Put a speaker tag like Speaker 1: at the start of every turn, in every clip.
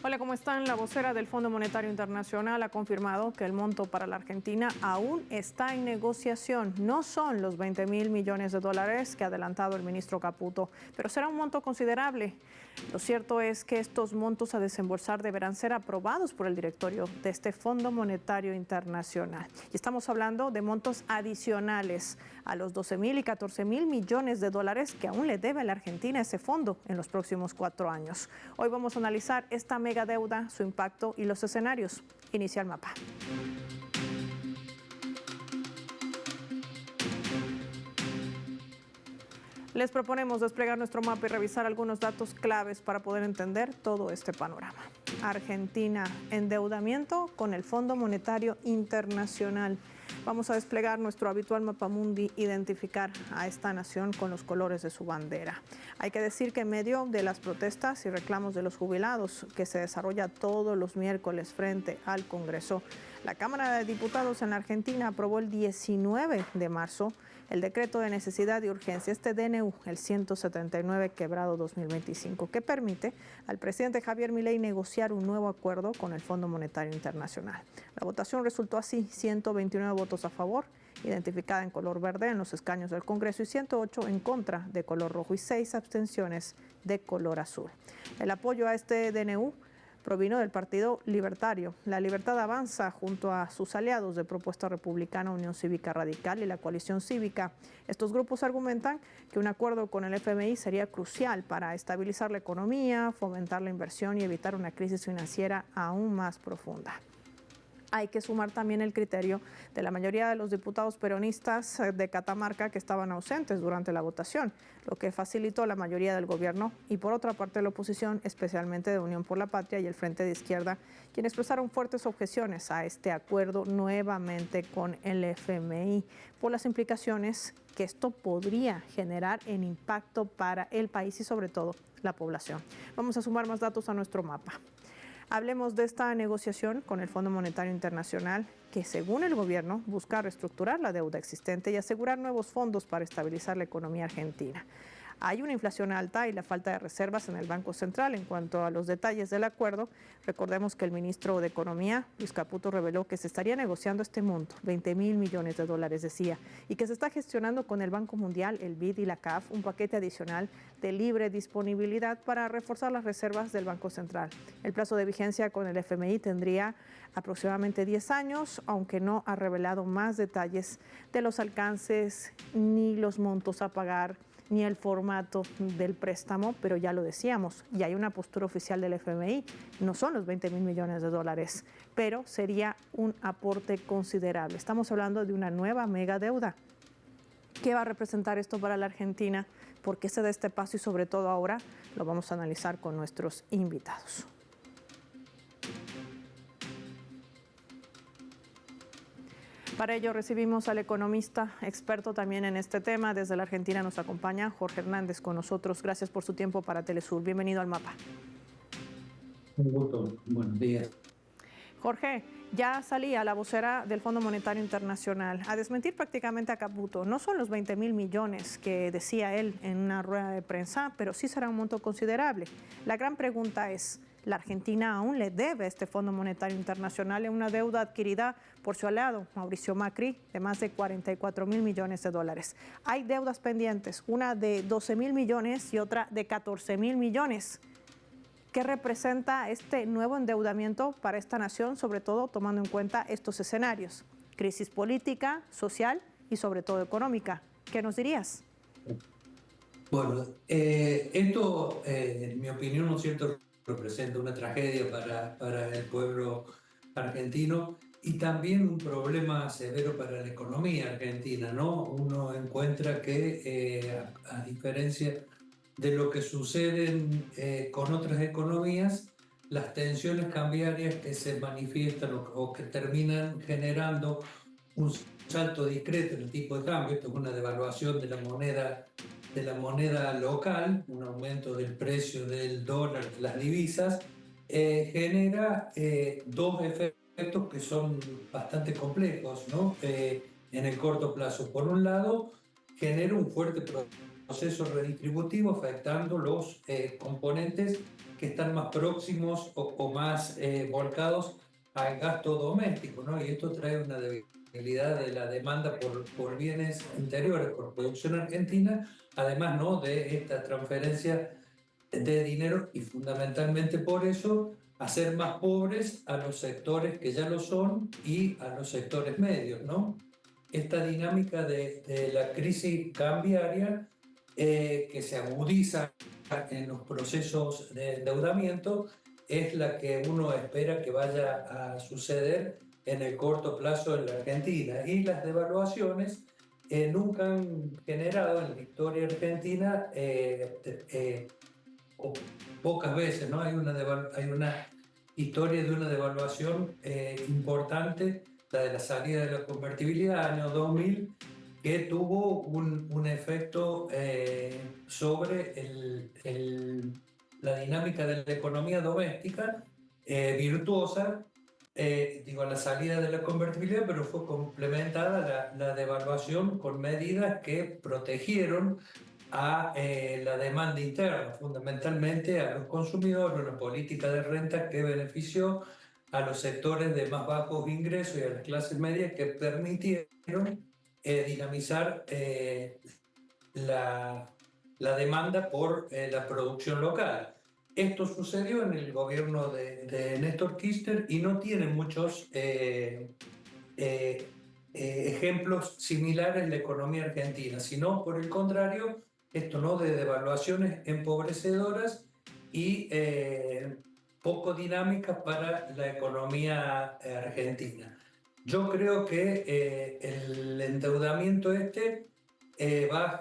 Speaker 1: Hola, ¿cómo están? La vocera del Fondo Monetario Internacional ha confirmado que el monto para la Argentina aún está en negociación. No son los 20.000 millones de dólares que ha adelantado el ministro Caputo, pero será un monto considerable. Lo cierto es que estos montos a desembolsar deberán ser aprobados por el directorio de este Fondo Monetario Internacional. Y estamos hablando de montos adicionales a los 12.000 y 14.000 millones de dólares que aún le debe a la Argentina ese fondo en los próximos 4 años. Hoy vamos a analizar esta mega deuda, su impacto y los escenarios. Inicia el mapa. Les proponemos desplegar nuestro mapa y revisar algunos datos claves para poder entender todo este panorama. Argentina, endeudamiento con el Fondo Monetario Internacional. Vamos a desplegar nuestro habitual mapamundi, identificar a esta nación con los colores de su bandera. Hay que decir que en medio de las protestas y reclamos de los jubilados que se desarrolla todos los miércoles frente al Congreso, la Cámara de Diputados en la Argentina aprobó el 19 de marzo el decreto de necesidad y urgencia, este DNU, el 179/2025, que permite al presidente Javier Milei negociar un nuevo acuerdo con el Fondo Monetario Internacional. La votación resultó así: 129 votos a favor, identificada en color verde en los escaños del Congreso, y 108 en contra de color rojo y 6 abstenciones de color azul. El apoyo a este DNU provino del Partido Libertario. La Libertad Avanza, junto a sus aliados de Propuesta Republicana, Unión Cívica Radical y la Coalición Cívica. Estos grupos argumentan que un acuerdo con el FMI sería crucial para estabilizar la economía, fomentar la inversión y evitar una crisis financiera aún más profunda. Hay que sumar también el criterio de la mayoría de los diputados peronistas de Catamarca que estaban ausentes durante la votación, lo que facilitó la mayoría del gobierno, y por otra parte la oposición, especialmente de Unión por la Patria y el Frente de Izquierda, quienes expresaron fuertes objeciones a este acuerdo nuevamente con el FMI por las implicaciones que esto podría generar en impacto para el país y sobre todo la población. Vamos a sumar más datos a nuestro mapa. Hablemos de esta negociación con el Fondo Monetario Internacional, que según el gobierno busca reestructurar la deuda existente y asegurar nuevos fondos para estabilizar la economía argentina. Hay una inflación alta y la falta de reservas en el Banco Central. En cuanto a los detalles del acuerdo, recordemos que el ministro de Economía, Luis Caputo, reveló que se estaría negociando este monto, 20.000 millones de dólares, decía, y que se está gestionando con el Banco Mundial, el BID y la CAF un paquete adicional de libre disponibilidad para reforzar las reservas del Banco Central. El plazo de vigencia con el FMI tendría aproximadamente 10 años, aunque no ha revelado más detalles de los alcances ni los montos a pagar ni el formato del préstamo, pero ya lo decíamos, y hay una postura oficial del FMI, no son los 20.000 millones de dólares, pero sería un aporte considerable. Estamos hablando de una nueva mega deuda. ¿Qué va a representar esto para la Argentina? ¿Por qué se da este paso? Y sobre todo ahora lo vamos a analizar con nuestros invitados. Para ello recibimos al economista experto también en este tema. Desde la Argentina nos acompaña Jorge Hernández con nosotros. Gracias por su tiempo para Telesur. Bienvenido al mapa.
Speaker 2: Un gusto. Buenos días.
Speaker 1: Jorge, ya salía la vocera del Fondo Monetario Internacional a desmentir prácticamente a Caputo. No son los 20.000 millones que decía él en una rueda de prensa, pero sí será un monto considerable. La gran pregunta es: ¿la Argentina aún le debe a este Fondo Monetario Internacional una deuda adquirida por su aliado, Mauricio Macri, de más de 44.000 millones de dólares? Hay deudas pendientes, una de 12.000 millones y otra de 14.000 millones. ¿Qué representa este nuevo endeudamiento para esta nación, sobre todo tomando en cuenta estos escenarios? Crisis política, social y sobre todo económica. ¿Qué nos dirías?
Speaker 2: Bueno, esto, en mi opinión, ¿no es cierto?, representa una tragedia para el pueblo argentino y también un problema severo para la economía argentina, ¿no? Uno encuentra que, a diferencia de lo que sucede con otras economías, las tensiones cambiarias que se manifiestan o que terminan generando un salto discreto en el tipo de cambio, esto es una devaluación de la moneda local, un aumento del precio del dólar, de las divisas, genera dos efectos que son bastante complejos, ¿no? En el corto plazo. Por un lado, genera un fuerte proceso redistributivo afectando los componentes que están más próximos o más volcados al gasto doméstico, ¿no? Y esto trae una debilidad de la demanda por bienes interiores, por producción argentina, además, ¿no?, de esta transferencia de dinero y fundamentalmente por eso hacer más pobres a los sectores que ya lo son y a los sectores medios, ¿no? Esta dinámica de la crisis cambiaria que se agudiza en los procesos de endeudamiento es la que uno espera que vaya a suceder en el corto plazo en la Argentina. Y las devaluaciones nunca han generado en la historia argentina o pocas veces, ¿no? Hay una historia de una devaluación importante, la de la salida de la convertibilidad, año 2000, que tuvo un efecto sobre la dinámica de la economía doméstica, virtuosa, digo, la salida de la convertibilidad, pero fue complementada la devaluación con medidas que protegieron a la demanda interna, fundamentalmente a los consumidores, una política de renta que benefició a los sectores de más bajos ingresos y a las clases medias, que permitieron dinamizar la demanda por la producción local. Esto sucedió en el gobierno de Néstor Kirchner y no tiene muchos ejemplos similares en la economía argentina, sino por el contrario, esto, ¿no?, de devaluaciones empobrecedoras y poco dinámicas para la economía argentina. Yo creo que el endeudamiento va a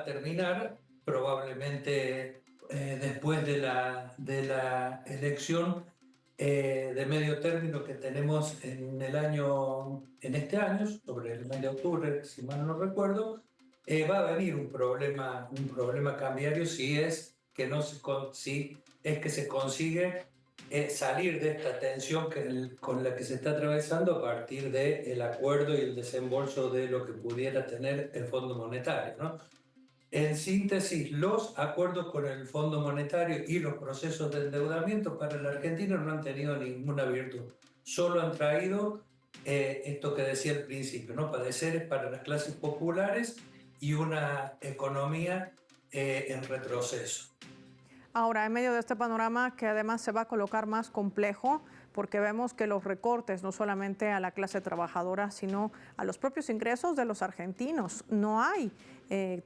Speaker 2: terminar probablemente después de la elección de medio término que tenemos en este año, sobre el mes de octubre, si mal no recuerdo, va a venir un problema cambiario si es que se consigue salir de esta tensión con la que se está atravesando a partir del acuerdo y el desembolso de lo que pudiera tener el Fondo Monetario, ¿no? En síntesis, los acuerdos con el Fondo Monetario y los procesos de endeudamiento para la Argentina no han tenido ninguna virtud. Solo han traído esto que decía al principio, ¿no?, padeceres para las clases populares y una economía en retroceso.
Speaker 1: Ahora, en medio de este panorama que además se va a colocar más complejo, porque vemos que los recortes no solamente a la clase trabajadora, sino a los propios ingresos de los argentinos. No hay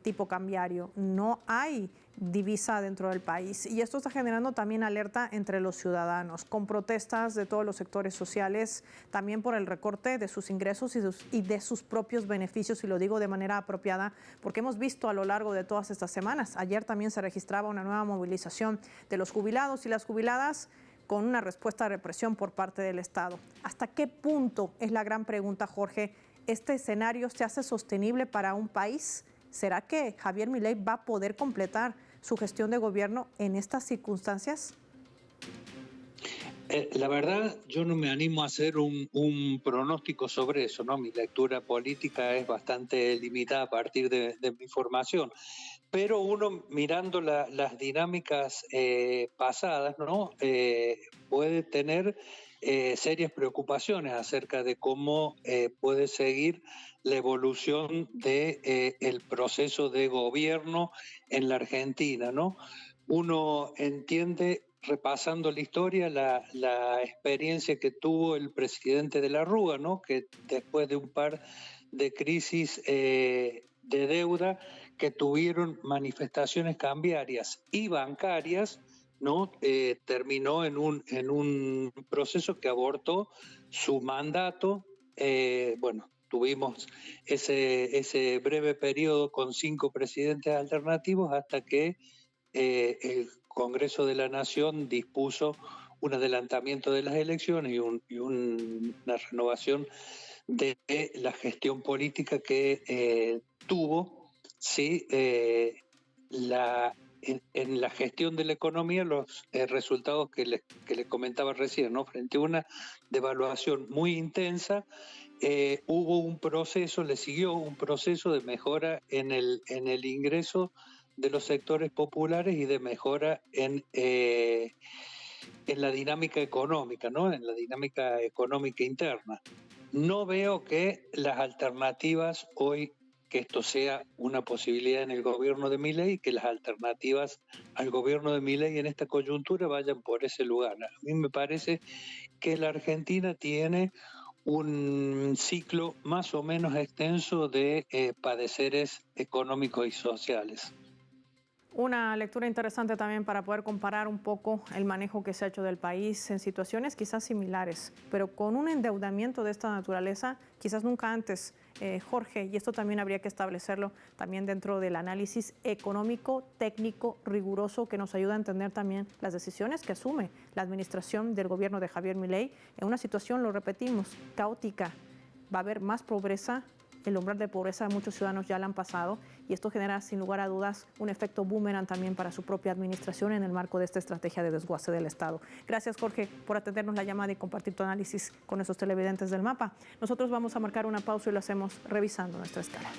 Speaker 1: tipo cambiario, no hay divisa dentro del país. Y esto está generando también alerta entre los ciudadanos, con protestas de todos los sectores sociales, también por el recorte de sus ingresos y de sus propios beneficios, y lo digo de manera apropiada, porque hemos visto a lo largo de todas estas semanas. Ayer también se registraba una nueva movilización de los jubilados y las jubiladas, con una respuesta de represión por parte del Estado. ¿Hasta qué punto, es la gran pregunta, Jorge, este escenario se hace sostenible para un país? ¿Será que Javier Milei va a poder completar su gestión de gobierno en estas circunstancias?
Speaker 3: La verdad, yo no me animo a hacer un pronóstico sobre eso, ¿no? Mi lectura política es bastante limitada a partir de mi formación. Pero uno mirando las dinámicas pasadas, ¿no? Puede tener serias preocupaciones acerca de cómo puede seguir la evolución del proceso de gobierno en la Argentina, ¿no? Uno entiende, repasando la historia, la experiencia que tuvo el presidente de la Rúa, ¿no?, que después de un par de crisis de deuda que tuvieron manifestaciones cambiarias y bancarias, ¿no? Terminó en un proceso que abortó su mandato. Bueno, tuvimos ese breve periodo con 5 presidentes alternativos hasta que el Congreso de la Nación dispuso un adelantamiento de las elecciones y una renovación de la gestión política que tuvo, ¿sí? En la gestión de la economía, los resultados que les comentaba recién, ¿no? Frente a una devaluación muy intensa, le siguió un proceso de mejora en el ingreso de los sectores populares y de mejora en la dinámica económica, ¿no? En la dinámica económica interna. No veo que las alternativas hoy, que esto sea una posibilidad en el gobierno de Milei, que las alternativas al gobierno de Milei en esta coyuntura vayan por ese lugar. A mí me parece que la Argentina tiene un ciclo más o menos extenso de padeceres económicos y sociales.
Speaker 1: Una lectura interesante también para poder comparar un poco el manejo que se ha hecho del país en situaciones quizás similares, pero con un endeudamiento de esta naturaleza quizás nunca antes, Jorge, y esto también habría que establecerlo también dentro del análisis económico, técnico, riguroso, que nos ayuda a entender también las decisiones que asume la administración del gobierno de Javier Milei en una situación, lo repetimos, caótica. Va a haber más pobreza. El umbral de pobreza de muchos ciudadanos ya la han pasado y esto genera sin lugar a dudas un efecto boomerang también para su propia administración en el marco de esta estrategia de desguace del Estado. Gracias, Jorge, por atendernos la llamada y compartir tu análisis con nuestros televidentes del Mapa. Nosotros vamos a marcar una pausa y lo hacemos revisando nuestra escala.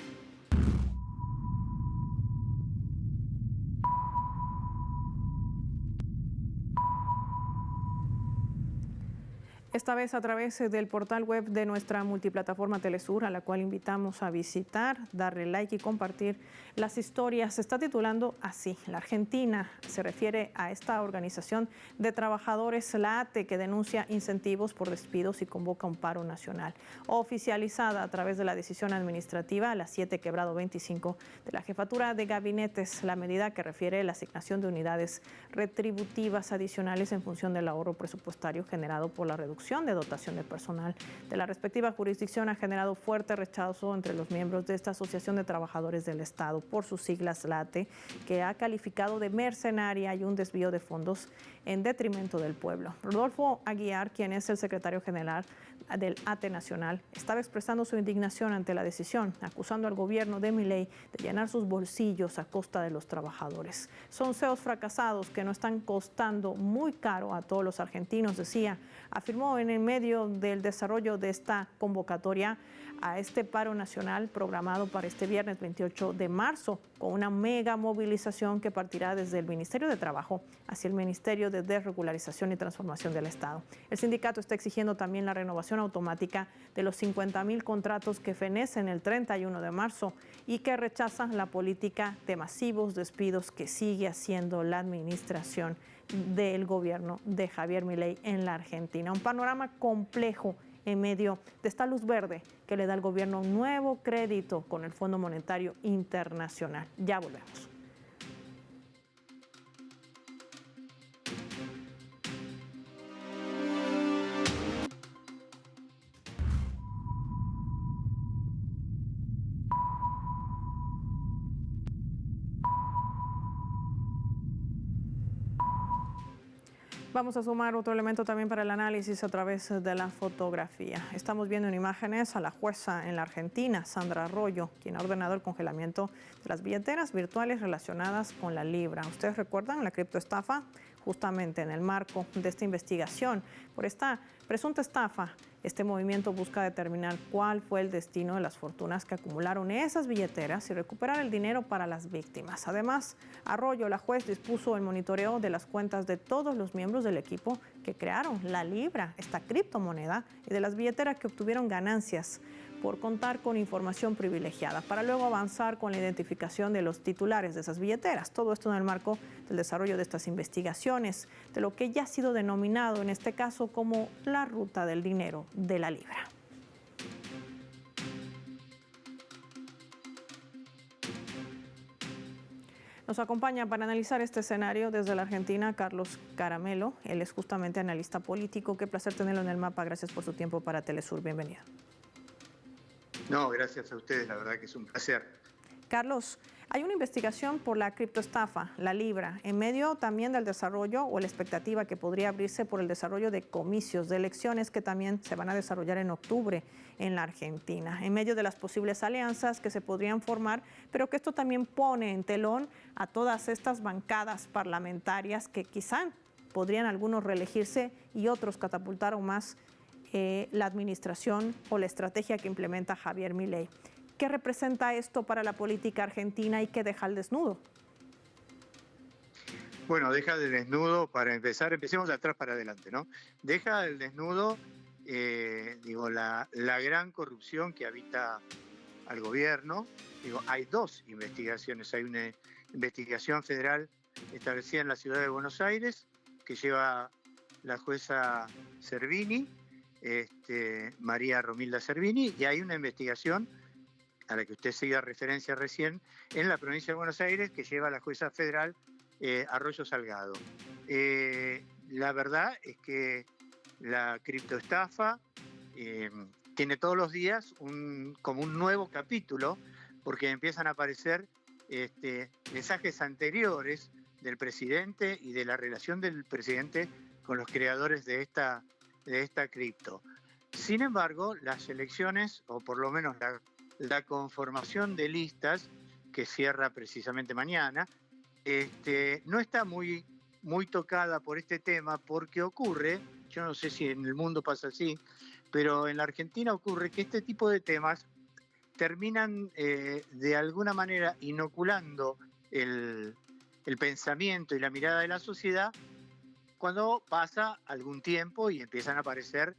Speaker 1: Esta vez a través del portal web de nuestra multiplataforma Telesur, a la cual invitamos a visitar, darle like y compartir las historias. Se está titulando así: La Argentina. Se refiere a esta organización de trabajadores, la ATE, que denuncia incentivos por despidos y convoca un paro nacional. Oficializada a través de la decisión administrativa a las 7/25 de la Jefatura de Gabinetes, la medida que refiere a la asignación de unidades retributivas adicionales en función del ahorro presupuestario generado por la reducción de dotación de personal de la respectiva jurisdicción ha generado fuerte rechazo entre los miembros de esta Asociación de Trabajadores del Estado, por sus siglas LATE, que ha calificado de mercenaria y un desvío de fondos en detrimento del pueblo. Rodolfo Aguiar, quien es el secretario general del ATE Nacional, estaba expresando su indignación ante la decisión, acusando al gobierno de Milei de llenar sus bolsillos a costa de los trabajadores. Son CEOs fracasados que no están costando muy caro a todos los argentinos, decía. Afirmó en el medio del desarrollo de esta convocatoria a este paro nacional programado para este viernes 28 de marzo, con una mega movilización que partirá desde el Ministerio de Trabajo hacia el Ministerio de Desregularización y Transformación del Estado. El sindicato está exigiendo también la renovación automática de los 50,000 contratos que fenecen el 31 de marzo y que rechazan la política de masivos despidos que sigue haciendo la administración del gobierno de Javier Milei en la Argentina. Un panorama complejo en medio de esta luz verde que le da al gobierno un nuevo crédito con el Fondo Monetario Internacional. Ya volvemos. Vamos a sumar otro elemento también para el análisis a través de la fotografía. Estamos viendo en imágenes a la jueza en la Argentina, Sandra Arroyo, quien ha ordenado el congelamiento de las billeteras virtuales relacionadas con la libra. ¿Ustedes recuerdan la criptoestafa? Justamente en el marco de esta investigación por esta presunta estafa, este movimiento busca determinar cuál fue el destino de las fortunas que acumularon esas billeteras y recuperar el dinero para las víctimas. Además, Arroyo, la juez, dispuso el monitoreo de las cuentas de todos los miembros del equipo que crearon la libra, esta criptomoneda, y de las billeteras que obtuvieron ganancias por contar con información privilegiada, para luego avanzar con la identificación de los titulares de esas billeteras. Todo esto en el marco del desarrollo de estas investigaciones, de lo que ya ha sido denominado en este caso como la ruta del dinero de la libra. Nos acompaña para analizar este escenario desde la Argentina Carlos Caramelo. Él es justamente analista político. Qué placer tenerlo en el Mapa. Gracias por su tiempo para Telesur. Bienvenido.
Speaker 4: No, gracias a ustedes, la verdad que es un placer.
Speaker 1: Carlos, hay una investigación por la criptoestafa, la libra, en medio también del desarrollo o la expectativa que podría abrirse por el desarrollo de comicios, de elecciones que también se van a desarrollar en octubre en la Argentina, en medio de las posibles alianzas que se podrían formar, pero que esto también pone en telón a todas estas bancadas parlamentarias que quizá podrían algunos reelegirse y otros catapultar aún más la administración o la estrategia que implementa Javier Milei. ¿Qué representa esto para la política argentina y qué deja al desnudo?
Speaker 4: Bueno, deja del desnudo, para empezar, empecemos de atrás para adelante, ¿no? Deja del desnudo, la gran corrupción que habita al gobierno. Hay dos investigaciones. Hay una investigación federal establecida en la ciudad de Buenos Aires, que lleva la jueza Servini, María Romilda Servini, y hay una investigación a la que usted hacía referencia recién, en la provincia de Buenos Aires, que lleva la jueza federal Arroyo Salgado. La verdad es que la criptoestafa tiene todos los días como un nuevo capítulo, porque empiezan a aparecer mensajes anteriores del presidente y de la relación del presidente con los creadores de esta cripto. Sin embargo, las elecciones, o por lo menos la conformación de listas, que cierra precisamente mañana, no está muy tocada por este tema, porque ocurre, yo no sé si en el mundo pasa así, pero en la Argentina ocurre que este tipo de temas terminan de alguna manera inoculando el pensamiento y la mirada de la sociedad cuando pasa algún tiempo y empiezan a aparecer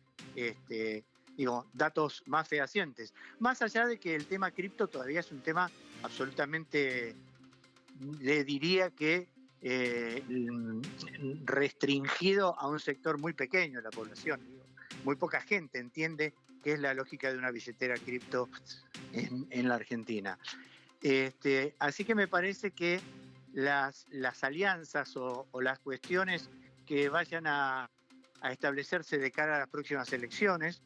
Speaker 4: datos más fehacientes. Más allá de que el tema cripto todavía es un tema absolutamente, le diría que restringido a un sector muy pequeño de la población. Muy poca gente entiende qué es la lógica de una billetera cripto en la Argentina. Así que me parece que las alianzas o las cuestiones que vayan a establecerse de cara a las próximas elecciones,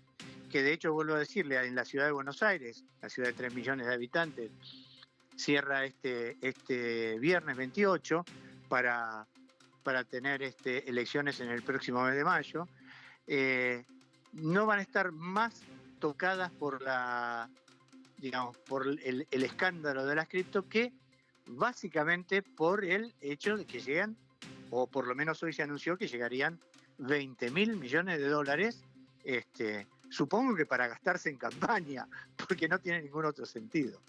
Speaker 4: que de hecho, vuelvo a decirle, en la ciudad de Buenos Aires, la ciudad de 3 millones de habitantes, cierra este viernes 28 para tener elecciones en el próximo mes de mayo, no van a estar más tocadas por el escándalo de las cripto, que básicamente por el hecho de que llegan, o por lo menos hoy se anunció que llegarían 20.000 millones de dólares, supongo que para gastarse en campaña, porque no tiene ningún otro sentido.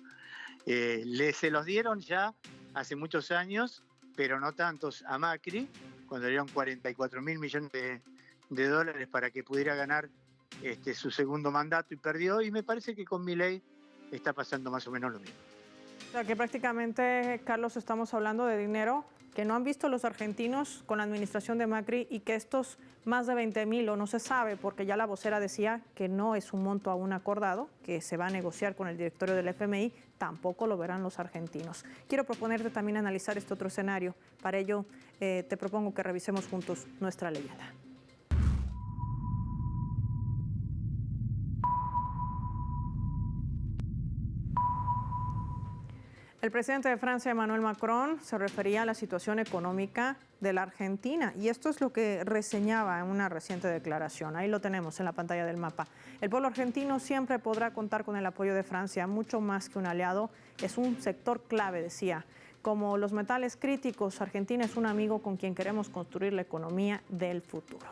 Speaker 4: Se los dieron ya hace muchos años, pero no tantos a Macri, cuando dieron 44.000 millones de dólares para que pudiera ganar su segundo mandato y perdió, y me parece que con Milei está pasando más o menos lo mismo.
Speaker 1: O sea que prácticamente, Carlos, estamos hablando de dinero que no han visto los argentinos con la administración de Macri, y que estos más de 20.000, o no se sabe, porque ya la vocera decía que no es un monto aún acordado, que se va a negociar con el directorio del FMI, tampoco lo verán los argentinos. Quiero proponerte también analizar este otro escenario. Para ello, te propongo que revisemos juntos nuestra leyenda. El presidente de Francia, Emmanuel Macron, se refería a la situación económica de la Argentina, y esto es lo que reseñaba en una reciente declaración. Ahí lo tenemos en la pantalla del mapa. El pueblo argentino siempre podrá contar con el apoyo de Francia, mucho más que un aliado, es un sector clave, decía. Como los metales críticos, Argentina es un amigo con quien queremos construir la economía del futuro.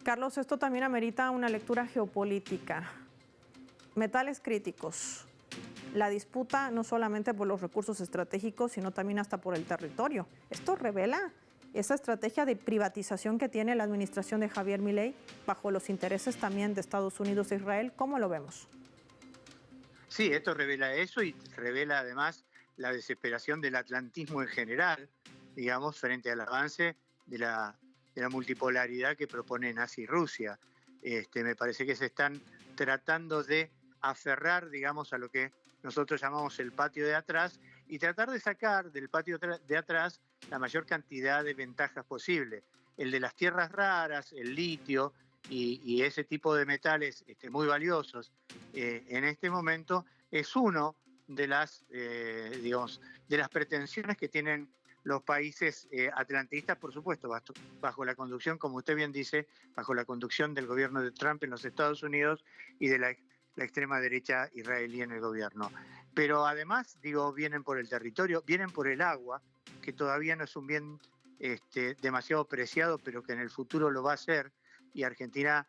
Speaker 1: Carlos, esto también amerita una lectura geopolítica. Metales críticos. La disputa no solamente por los recursos estratégicos, sino también hasta por el territorio. ¿Esto revela esa estrategia de privatización que tiene la administración de Javier Milei bajo los intereses también de Estados Unidos e Israel? ¿Cómo lo vemos?
Speaker 4: Sí, esto revela eso, y revela además la desesperación del atlantismo en general, digamos, frente al avance de la multipolaridad que propone Nazi Rusia. Me parece que se están tratando de aferrar, digamos, a lo que nosotros llamamos el patio de atrás, y tratar de sacar del patio de atrás la mayor cantidad de ventajas posible. El de las tierras raras, el litio y ese tipo de metales muy valiosos en este momento es uno de las pretensiones que tienen los países atlantistas, por supuesto, bajo la conducción, como usted bien dice, bajo la conducción del gobierno de Trump en los Estados Unidos y de la extrema derecha israelí en el gobierno. Pero además, vienen por el territorio, vienen por el agua, que todavía no es un bien demasiado preciado, pero que en el futuro lo va a ser, y Argentina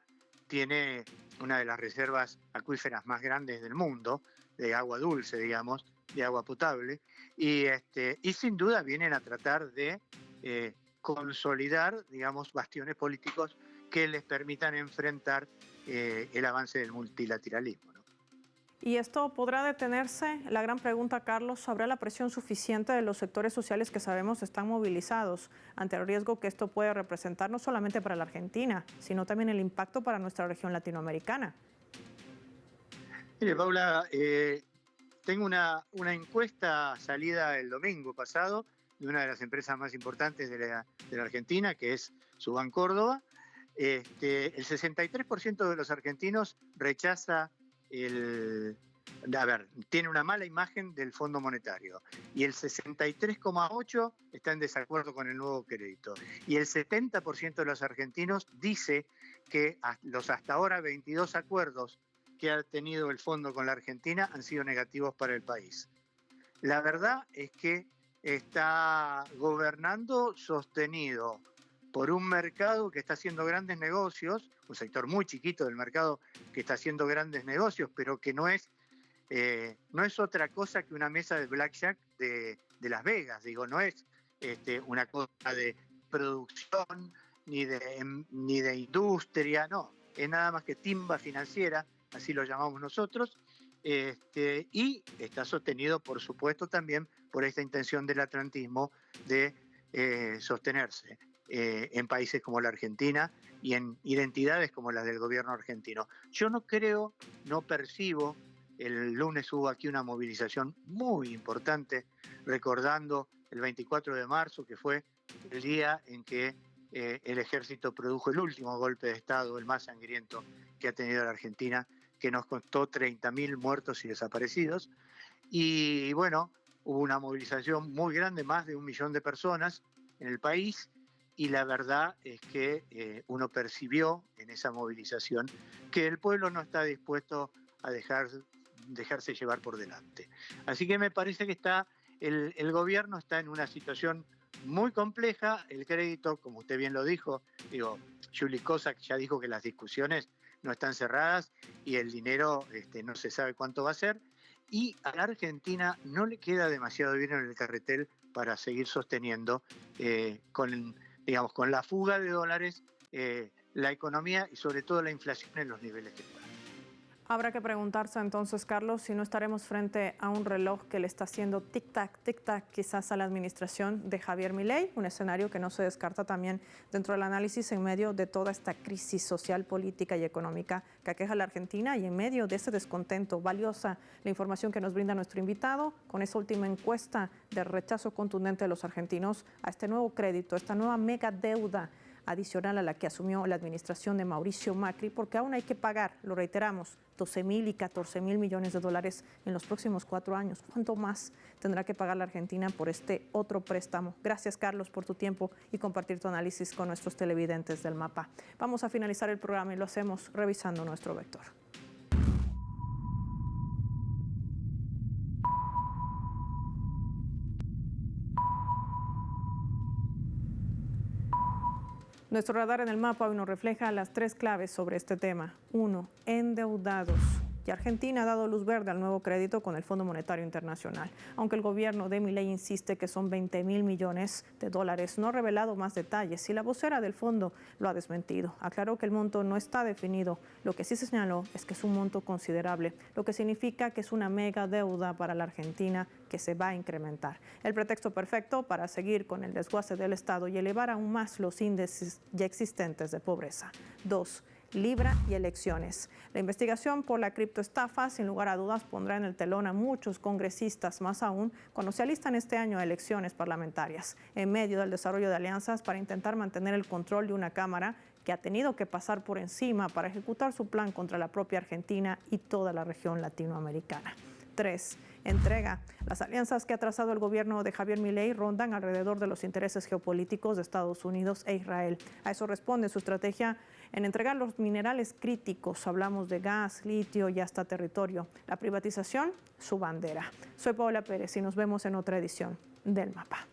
Speaker 4: tiene una de las reservas acuíferas más grandes del mundo, de agua dulce, digamos, de agua potable, y sin duda vienen a tratar de consolidar, digamos, bastiones políticos que les permitan enfrentar el avance del multilateralismo, ¿no?
Speaker 1: ¿Y esto podrá detenerse? La gran pregunta, Carlos, ¿habrá la presión suficiente de los sectores sociales que sabemos están movilizados ante el riesgo que esto puede representar no solamente para la Argentina, sino también el impacto para nuestra región latinoamericana?
Speaker 4: Mire, Paula, tengo una encuesta salida el domingo pasado de una de las empresas más importantes de la Argentina, que es Subban Córdoba. El 63% de los argentinos rechaza tiene una mala imagen del Fondo Monetario, y el 63,8% está en desacuerdo con el nuevo crédito, y el 70% de los argentinos dice que los hasta ahora 22 acuerdos que ha tenido el fondo con la Argentina han sido negativos para el país. La verdad es que está gobernando sostenido por un mercado que está haciendo grandes negocios, un sector muy chiquito del mercado que está haciendo grandes negocios, pero que no es otra cosa que una mesa de blackjack de Las Vegas. Digo, no es una cosa de producción ni de industria, no, es nada más que timba financiera, así lo llamamos nosotros, y está sostenido, por supuesto, también por esta intención del atlantismo de sostenerse en países como la Argentina y en identidades como las del gobierno argentino. Yo no percibo, el lunes hubo aquí una movilización muy importante recordando el 24 de marzo, que fue el día en que el ejército produjo el último golpe de Estado, el más sangriento que ha tenido la Argentina, que nos costó 30.000 muertos y desaparecidos. Y bueno, hubo una movilización muy grande, más de 1 millón de personas en el país, y la verdad es que uno percibió en esa movilización que el pueblo no está dispuesto a dejarse llevar por delante. Así que me parece que el gobierno está en una situación muy compleja. El crédito, como usted bien lo dijo, Juli Kozak ya dijo que las discusiones no están cerradas y el dinero no se sabe cuánto va a ser, y a la Argentina no le queda demasiado bien en el carretel para seguir sosteniendo con la fuga de dólares la economía y sobre todo la inflación en los niveles que está.
Speaker 1: Habrá que preguntarse entonces, Carlos, si no estaremos frente a un reloj que le está haciendo tic-tac, quizás a la administración de Javier Milei, un escenario que no se descarta también dentro del análisis en medio de toda esta crisis social, política y económica que aqueja a la Argentina, y en medio de ese descontento. Valiosa la información que nos brinda nuestro invitado con esa última encuesta de rechazo contundente de los argentinos a este nuevo crédito, esta nueva mega deuda adicional a la que asumió la administración de Mauricio Macri, porque aún hay que pagar, lo reiteramos, 12.000 y 14.000 millones de dólares en los próximos 4 años. ¿Cuánto más tendrá que pagar la Argentina por este otro préstamo? Gracias, Carlos, por tu tiempo y compartir tu análisis con nuestros televidentes del Mapa. Vamos a finalizar el programa y lo hacemos revisando nuestro vector. Nuestro radar en el Mapa hoy nos refleja las 3 claves sobre este tema. 1. Endeudados. Y Argentina ha dado luz verde al nuevo crédito con el Fondo Monetario Internacional. Aunque el gobierno de Milei insiste que son 20.000 millones de dólares, no ha revelado más detalles y la vocera del fondo lo ha desmentido. Aclaró que el monto no está definido. Lo que sí se señaló es que es un monto considerable, lo que significa que es una mega deuda para la Argentina que se va a incrementar. El pretexto perfecto para seguir con el desguace del Estado y elevar aún más los índices ya existentes de pobreza. 2. Libra y elecciones. La investigación por la criptoestafa, sin lugar a dudas, pondrá en el telón a muchos congresistas, más aún cuando se alistan este año a elecciones parlamentarias, en medio del desarrollo de alianzas para intentar mantener el control de una Cámara que ha tenido que pasar por encima para ejecutar su plan contra la propia Argentina y toda la región latinoamericana. 3. Entrega. Las alianzas que ha trazado el gobierno de Javier Milei rondan alrededor de los intereses geopolíticos de Estados Unidos e Israel. A eso responde su estrategia en entregar los minerales críticos. Hablamos de gas, litio y hasta territorio. La privatización, su bandera. Soy Paola Pérez y nos vemos en otra edición del Mapa.